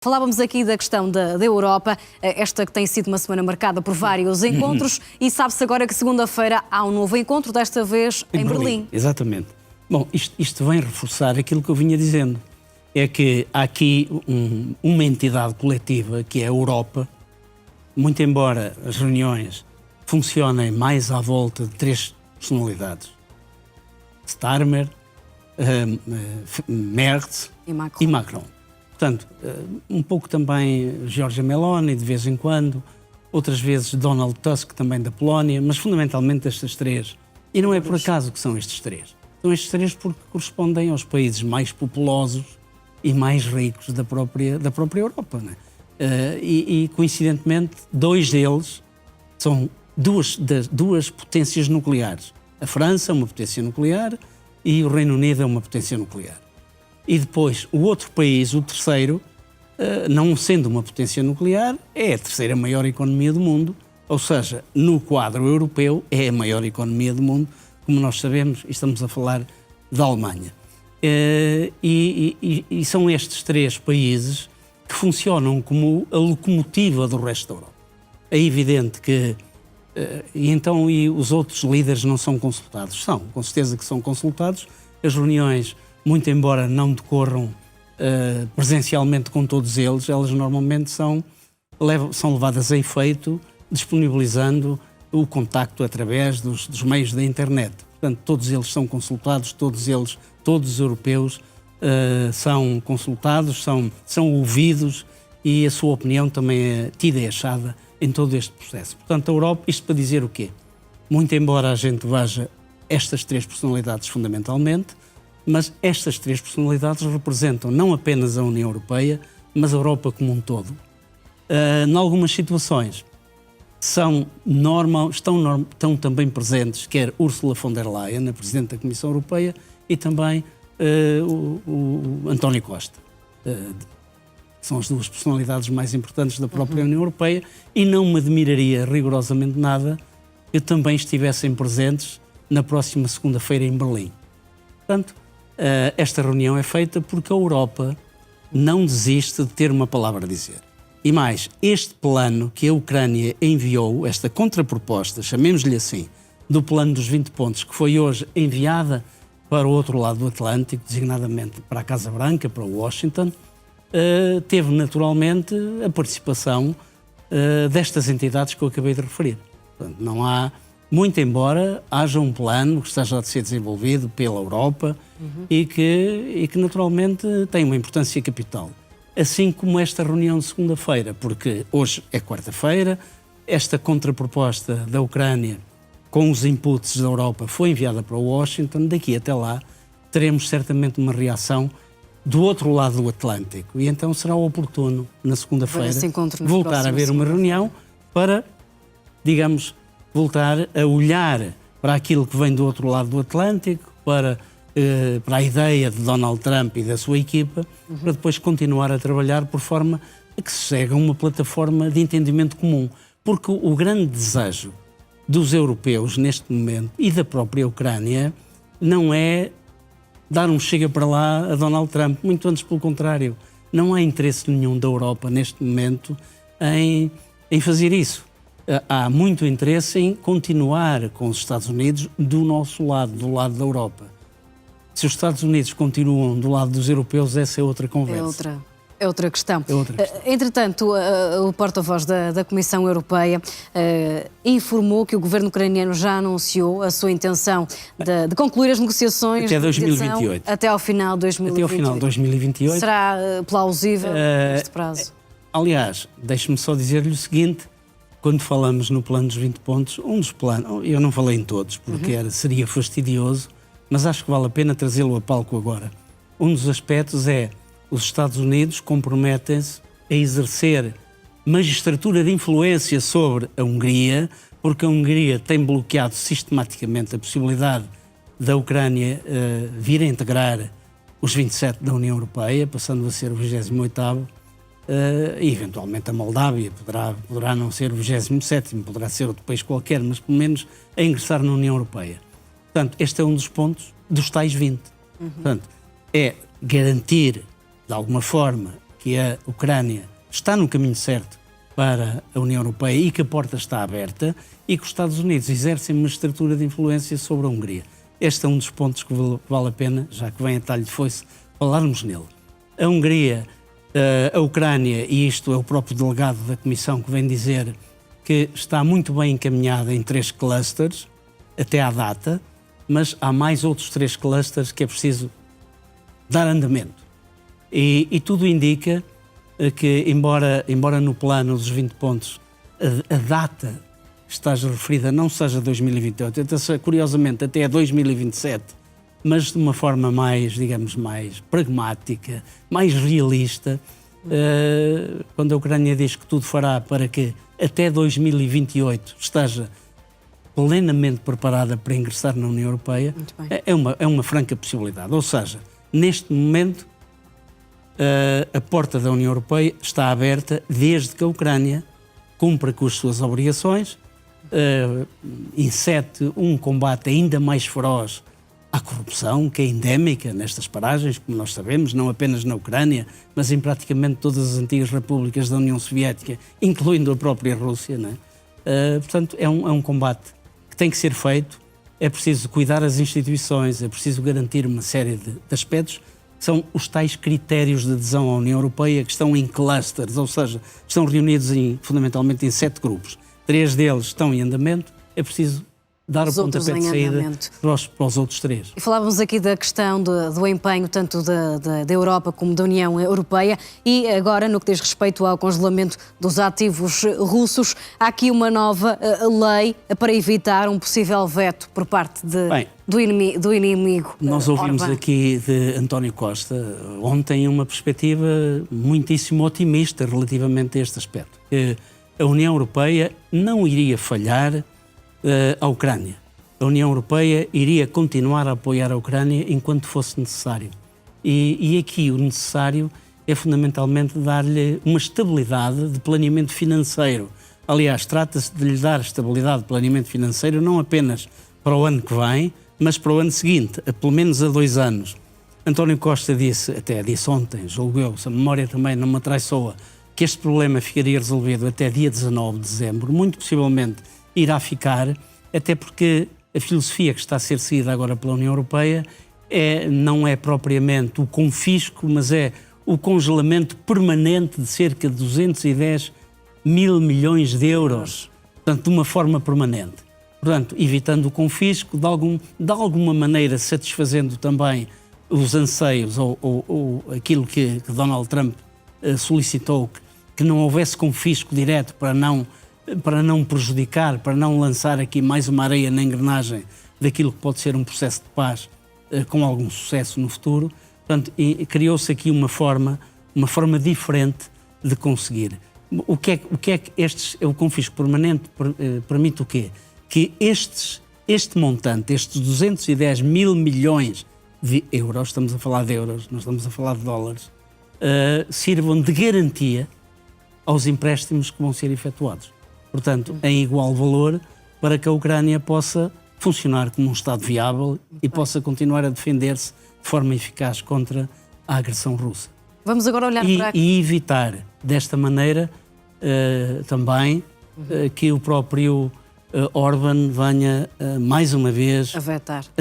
Falávamos aqui da questão da Europa, esta que tem sido uma semana marcada por vários encontros, e sabe-se agora que segunda-feira há um novo encontro, desta vez em Berlim. Exatamente. Bom, isto vem reforçar aquilo que eu vinha dizendo. É que há aqui uma entidade coletiva, que é a Europa, muito embora as reuniões funcionem mais à volta de três personalidades. Starmer, Merz e Macron. Portanto, um pouco também Giorgia Meloni, de vez em quando, outras vezes Donald Tusk, também da Polónia, mas fundamentalmente estas três. E não é por acaso que são estes três. São estes três porque correspondem aos países mais populosos e mais ricos da própria Europa. Não é? E, coincidentemente, dois deles são duas potências nucleares. A França é uma potência nuclear e o Reino Unido é uma potência nuclear. E depois, o outro país, o terceiro, não sendo uma potência nuclear, é a terceira maior economia do mundo, ou seja, no quadro europeu, é a maior economia do mundo, como nós sabemos, e estamos a falar da Alemanha. E são estes três países que funcionam como a locomotiva do resto da Europa. É evidente que... E os outros líderes não são consultados? São, com certeza que são consultados. As reuniões, muito embora não decorram presencialmente com todos eles, elas normalmente são levadas a efeito, disponibilizando o contacto através dos meios da internet. Portanto, todos eles são consultados, todos os europeus são consultados, são ouvidos e a sua opinião também é tida e achada em todo este processo. Portanto, a Europa, isto para dizer o quê? Muito embora a gente veja estas três personalidades fundamentalmente, mas estas três personalidades representam não apenas a União Europeia, mas a Europa como um todo. Em algumas situações estão também presentes quer Ursula von der Leyen, a Presidente da Comissão Europeia, e também o António Costa. São as duas personalidades mais importantes da própria União Europeia, e não me admiraria rigorosamente nada que também estivessem presentes na próxima segunda-feira em Berlim. Portanto, esta reunião é feita porque a Europa não desiste de ter uma palavra a dizer. E mais, este plano que a Ucrânia enviou, esta contraproposta, chamemos-lhe assim, do plano dos 20 pontos, que foi hoje enviada para o outro lado do Atlântico, designadamente para a Casa Branca, para Washington, teve naturalmente a participação destas entidades que eu acabei de referir. Portanto, não há, muito embora haja um plano que esteja a ser desenvolvido pela Europa e que naturalmente tem uma importância capital. Assim como esta reunião de segunda-feira, porque hoje é quarta-feira, esta contraproposta da Ucrânia com os inputs da Europa foi enviada para Washington, daqui até lá teremos certamente uma reação do outro lado do Atlântico. E então será oportuno, na segunda-feira, voltar a haver uma reunião para, digamos, voltar a olhar para aquilo que vem do outro lado do Atlântico, para a ideia de Donald Trump e da sua equipa, para depois continuar a trabalhar por forma a que se chegue a uma plataforma de entendimento comum. Porque o grande desejo dos europeus neste momento e da própria Ucrânia não é dar um chega para lá a Donald Trump, muito antes pelo contrário. Não há interesse nenhum da Europa neste momento em fazer isso. Há muito interesse em continuar com os Estados Unidos do nosso lado, do lado da Europa. Se os Estados Unidos continuam do lado dos europeus, essa é outra conversa. É outra questão. Questão. Entretanto, o porta-voz da Comissão Europeia informou que o governo ucraniano já anunciou a sua intenção de concluir as negociações até 2028. Até ao final de 2028. Até ao final de 2028. Será plausível este prazo? Aliás, deixe-me só dizer-lhe o seguinte, quando falamos no plano dos 20 pontos, um dos planos, eu não falei em todos, porque seria fastidioso, mas acho que vale a pena trazê-lo a palco agora. Um dos aspectos é os Estados Unidos comprometem-se a exercer magistratura de influência sobre a Hungria, porque a Hungria tem bloqueado sistematicamente a possibilidade da Ucrânia vir a integrar os 27 da União Europeia, passando a ser o 28º, e eventualmente a Moldávia poderá não ser o 27º, poderá ser outro país qualquer, mas pelo menos a ingressar na União Europeia. Portanto, este é um dos pontos dos tais 20. Portanto, é garantir de alguma forma, que a Ucrânia está no caminho certo para a União Europeia e que a porta está aberta, e que os Estados Unidos exercem uma estrutura de influência sobre a Hungria. Este é um dos pontos que vale a pena, já que vem a talho de foice, falarmos nele. A Hungria, a Ucrânia, e isto é o próprio delegado da Comissão que vem dizer que está muito bem encaminhada em 3 clusters, até à data, mas há mais outros 3 clusters que é preciso dar andamento. E tudo indica que, embora no plano dos 20 pontos a data que esteja referida não seja 2028, até, curiosamente até 2027, mas de uma forma mais, digamos, mais pragmática, mais realista, quando a Ucrânia diz que tudo fará para que até 2028 esteja plenamente preparada para ingressar na União Europeia, é uma franca possibilidade. Ou seja, neste momento, a porta da União Europeia está aberta desde que a Ucrânia cumpra com as suas obrigações, incite um combate ainda mais feroz à corrupção, que é endémica nestas paragens, como nós sabemos, não apenas na Ucrânia, mas em praticamente todas as antigas repúblicas da União Soviética, incluindo a própria Rússia, não é? Portanto, é um combate que tem que ser feito, é preciso cuidar as instituições, é preciso garantir uma série de aspectos. São os tais critérios de adesão à União Europeia, que estão em clusters, ou seja, estão reunidos fundamentalmente em 7 grupos. 3 deles estão em andamento, é preciso dar o pontapé de saída para os outros 3. E falávamos aqui da questão do empenho tanto da Europa como da União Europeia, e agora, no que diz respeito ao congelamento dos ativos russos, há aqui uma nova lei para evitar um possível veto por parte do inimigo. Nós ouvimos aqui de António Costa ontem uma perspectiva muitíssimo otimista relativamente a este aspecto, que a União Europeia não iria falhar à Ucrânia. A União Europeia iria continuar a apoiar a Ucrânia enquanto fosse necessário. E aqui o necessário é fundamentalmente dar-lhe uma estabilidade de planeamento financeiro. Aliás, trata-se de lhe dar estabilidade de planeamento financeiro não apenas para o ano que vem, mas para o ano seguinte, pelo menos a 2 anos. António Costa disse ontem, julgo eu, se a memória também não me atraiçoa, que este problema ficaria resolvido até dia 19 de dezembro, muito possivelmente irá ficar, até porque a filosofia que está a ser seguida agora pela União Europeia não é propriamente o confisco, mas é o congelamento permanente de cerca de 210 mil milhões de euros, portanto, de uma forma permanente. Portanto, evitando o confisco, de alguma maneira satisfazendo também os anseios ou aquilo que Donald Trump solicitou, que não houvesse confisco direto para não prejudicar, para não lançar aqui mais uma areia na engrenagem daquilo que pode ser um processo de paz com algum sucesso no futuro. Portanto, criou-se aqui uma forma diferente de conseguir. O que é que o confisco permanente permite o quê? Que este montante, estes 210 mil milhões de euros, estamos a falar de euros, não estamos a falar de dólares, sirvam de garantia aos empréstimos que vão ser efetuados. Portanto, em igual valor, para que a Ucrânia possa funcionar como um Estado viável e possa continuar a defender-se de forma eficaz contra a agressão russa. Vamos agora olhar para... E evitar, desta maneira, também que o próprio Orbán venha, mais uma vez, a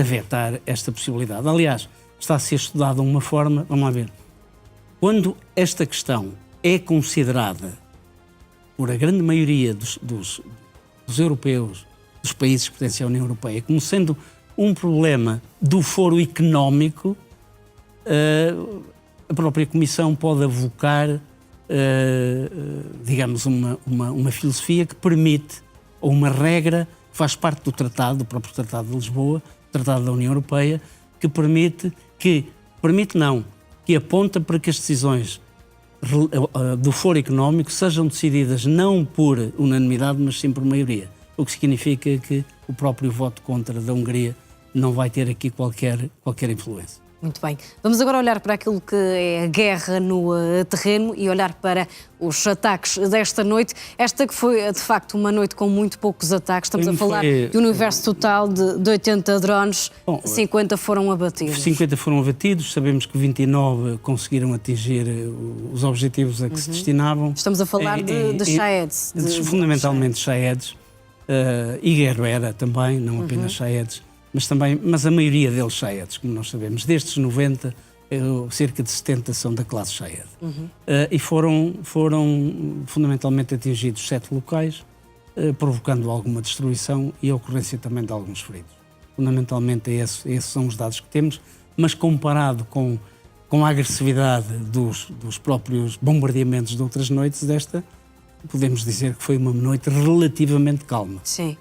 vetar esta possibilidade. Aliás, está a ser estudada de uma forma... Vamos lá ver. Quando esta questão é considerada por a grande maioria dos europeus, dos países que pertencem à União Europeia, como sendo um problema do foro económico, a própria Comissão pode avocar, digamos, uma filosofia que permite, ou uma regra que faz parte do tratado, do próprio Tratado de Lisboa, Tratado da União Europeia, que aponta para que as decisões do foro económico sejam decididas não por unanimidade, mas sim por maioria. O que significa que o próprio voto contra da Hungria não vai ter aqui qualquer influência. Muito bem. Vamos agora olhar para aquilo que é a guerra no terreno e olhar para os ataques desta noite. Esta que foi, de facto, uma noite com muito poucos ataques. Estamos a falar de um universo total de 80 drones, 50 foram abatidos. 50 foram abatidos, sabemos que 29 conseguiram atingir os objetivos a que se destinavam. Estamos a falar de Shahed. Fundamentalmente Shahed e Guerrera também, não apenas Shahed. Mas a maioria deles Shahed, como nós sabemos. Destes 90, cerca de 70 são da classe Shahed. E foram fundamentalmente atingidos 7 locais, provocando alguma destruição e a ocorrência também de alguns feridos. Fundamentalmente esses são os dados que temos, mas comparado com a agressividade dos próprios bombardeamentos de outras noites, podemos dizer que foi uma noite relativamente calma. Sim.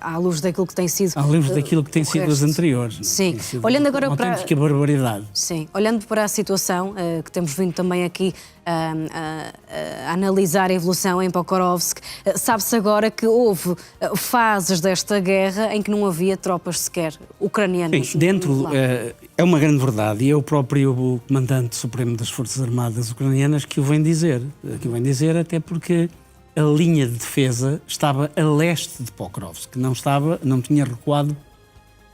À luz daquilo que tem sido... À luz daquilo que tem sido as anteriores. Sim. Olhando agora para... Uma autêntica barbaridade. Sim. Olhando para a situação que temos vindo também aqui a analisar a evolução em Pokrovsk, sabe-se agora que houve fases desta guerra em que não havia tropas sequer ucranianas. Sim, é uma grande verdade e é o próprio comandante supremo das Forças Armadas ucranianas que o vem dizer. Até porque a linha de defesa estava a leste de Pokrovsk, não tinha recuado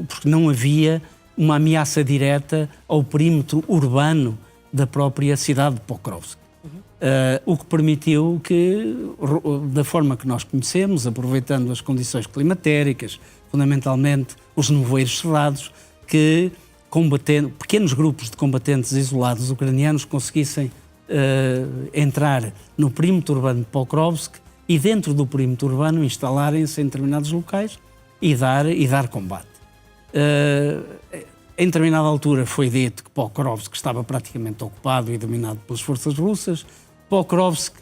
porque não havia uma ameaça direta ao perímetro urbano da própria cidade de Pokrovsk. O que permitiu que, da forma que nós conhecemos, aproveitando as condições climatéricas, fundamentalmente os nevoeiros cerrados, que pequenos grupos de combatentes isolados ucranianos conseguissem entrar no perímetro urbano de Pokrovsk e dentro do perímetro urbano instalarem-se em determinados locais e dar combate. Em determinada altura foi dito que Pokrovsk estava praticamente ocupado e dominado pelas forças russas. Pokrovsk,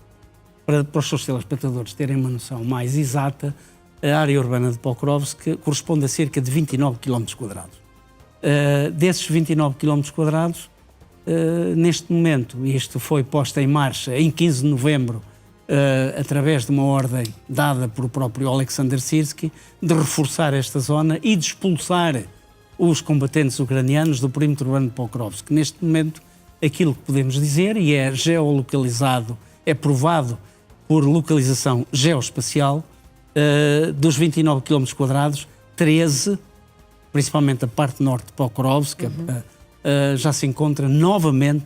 para os seus telespectadores terem uma noção mais exata, a área urbana de Pokrovsk corresponde a cerca de 29 km². Desses 29 km², neste momento, isto foi posto em marcha em 15 de novembro, através de uma ordem dada por o próprio Alexander Sirski, de reforçar esta zona e de expulsar os combatentes ucranianos do perímetro urbano de Pokrovsk. Neste momento, aquilo que podemos dizer, e é geolocalizado, é provado por localização geoespacial, dos 29 km², 13, principalmente a parte norte de Pokrovsk, já se encontra novamente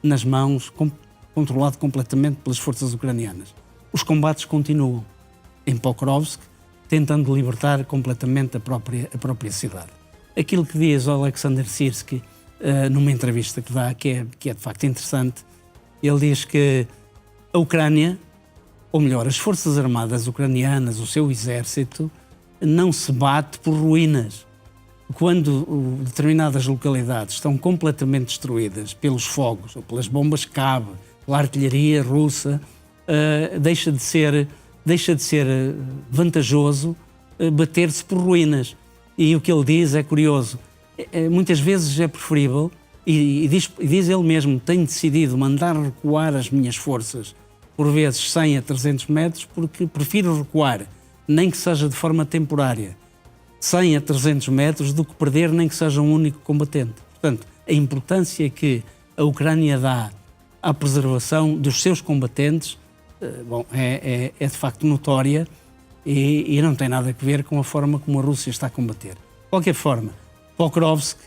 nas mãos, controlado completamente pelas forças ucranianas. Os combates continuam em Pokrovsk, tentando libertar completamente a própria cidade. Aquilo que diz o Alexander Sirski, numa entrevista que dá, que é de facto interessante, ele diz que a Ucrânia, ou melhor, as forças armadas ucranianas, o seu exército, não se bate por ruínas. Quando determinadas localidades estão completamente destruídas pelos fogos ou pelas bombas CAB, pela artilharia russa, deixa de ser vantajoso bater-se por ruínas. E o que ele diz é curioso. Muitas vezes é preferível, e diz ele mesmo, tenho decidido mandar recuar as minhas forças por vezes 100 a 300 metros, porque prefiro recuar, nem que seja de forma temporária, 100 a 300 metros, do que perder nem que seja um único combatente. Portanto, a importância que a Ucrânia dá à preservação dos seus combatentes, é de facto notória e não tem nada a ver com a forma como a Rússia está a combater. De qualquer forma, Pokrovsk